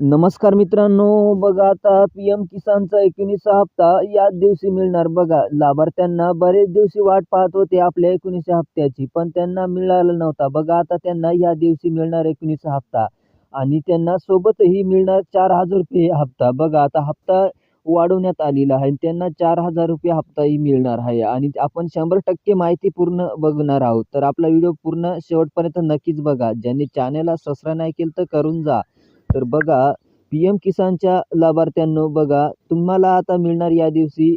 नमस्कार मित्रांनो, बघा आता पी-एम किसानचा 19वा हप्ता याच दिवशी मिळणार बघा. लाभार्थ्यांना बरेच दिवशी वाट पाहत होते आपल्या 19व्या हप्त्याची, पण त्यांना मिळाला नव्हता. बघा आता त्यांना या दिवशी मिळणार 19वा हप्ता आणि त्यांना सोबतही मिळणार ₹4,000 हप्ता. बघा आता हप्ता वाढवण्यात आलेला आहे आणि त्यांना ₹4,000 हप्ताही मिळणार आहे आणि आपण 100% माहिती पूर्ण बघणार आहोत. तर आपला व्हिडिओ पूर्ण शेवटपर्यंत नक्कीच बघा. ज्यांनी चॅनलला सबस्क्राईब नाही केलं तर करून जा. तर बघा, पी-एम किसानच्या लाभार्थ्यांनो बघा, तुम्हाला आता मिळणार या दिवशी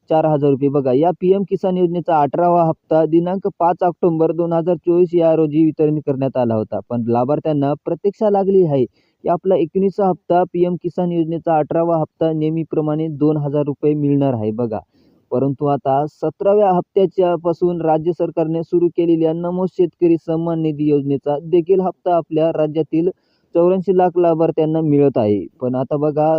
₹4,000 बघा. या पी-एम किसान योजनेचा 18वा हप्ता दिनांक 5 ऑक्टोबर 2024 या रोजी वितरण करण्यात आला होता. पण लाभार्थ्यांना प्रतीक्षा लागली आहे, की आपला 19वा हप्ता पी-एम किसान योजनेचा 18वा हप्ता नेहमीप्रमाणे ₹2,000 मिळणार आहे बघा. परंतु आता 17व्या हप्त्याच्या पासून राज्य सरकारने सुरू केलेल्या नमो शेतकरी सन्मान निधी योजनेचा देखील हप्ता आपल्या राज्यातील 84 लाख लाभार्थ्यांना मिळत आहे. पण आता बघा,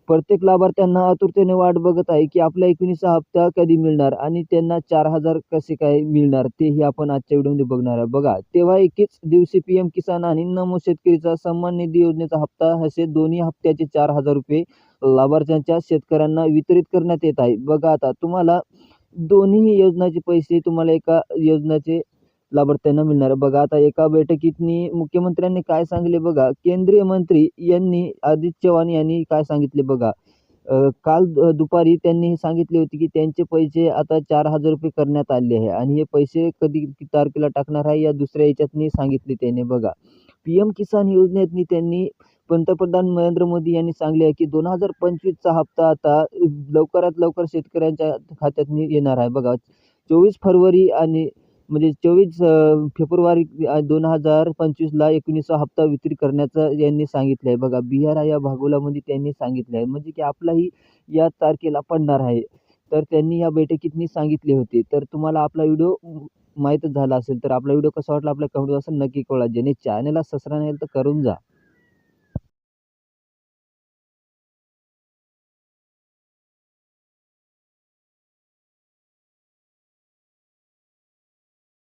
प्रत्येक लाभार्थ्यांना आतुरतेने वाट बघत आहे, की आपला 19वा हप्ता कधी मिळणार आणि त्यांना 4,000 कसे काय मिळणार तेही आपण आजच्या व्हिडिओमध्ये बघणार आहे. बघा, तेव्हा एकेच दिवशी पी-एम किसान आणि नमो शेतकरीचा सन्मान निधी योजनेचा हप्ता असे दोन्ही हप्त्याचे ₹4,000 लाभार्थ्यांच्या शेतकऱ्यांना वितरित करण्यात येत आहे. बघा आता तुम्हाला दोन्ही योजनाचे पैसे तुम्हाला एका योजनेचे लाभार्थ्यांना मिळणार आहे. बघा आता एका बैठकीतनी मुख्यमंत्र्यांनी काय सांगितले बघा, केंद्रीय मंत्री आदित्य चव्हाण यांनी काय सांगितले बघा. काल दुपारी त्यांनी सांगितले होते, की त्यांचे पैसे आता ₹4,000 करण्यात आले आहे आणि हे पैसे कधी किती तारखेला टाकणार आहे या दुसऱ्या ह्याच्यातनी सांगितले त्याने बघा. पी-एम किसान योजनेतनी त्यांनी पंतप्रधान नरेंद्र मोदी यांनी सांगले आहे, की 2025चा हप्ता आता लवकरात लवकर शेतकऱ्यांच्या खात्यातनी येणार आहे बघा. 24 फरवरी आणि म्हणजे 24 फेब्रुवारी 2025ला 19वा हप्ता वितरित करण्याचं यांनी सांगितलं आहे बघा. बिहार या भागोलामध्ये त्यांनी सांगितलं आहे. म्हणजे की आपलाही या तारखेला पडणार आहे. तर त्यांनी या बैठकीतनी सांगितले होते. तर तुम्हाला आपला व्हिडिओ माहीतच झाला असेल. तर आपला व्हिडिओ कसा वाटला आपल्या कमेंट बॉक्सात नक्की कळवा. ज्यांनी चॅनलला सबस्क्राईब नाही केलं तर करून जा.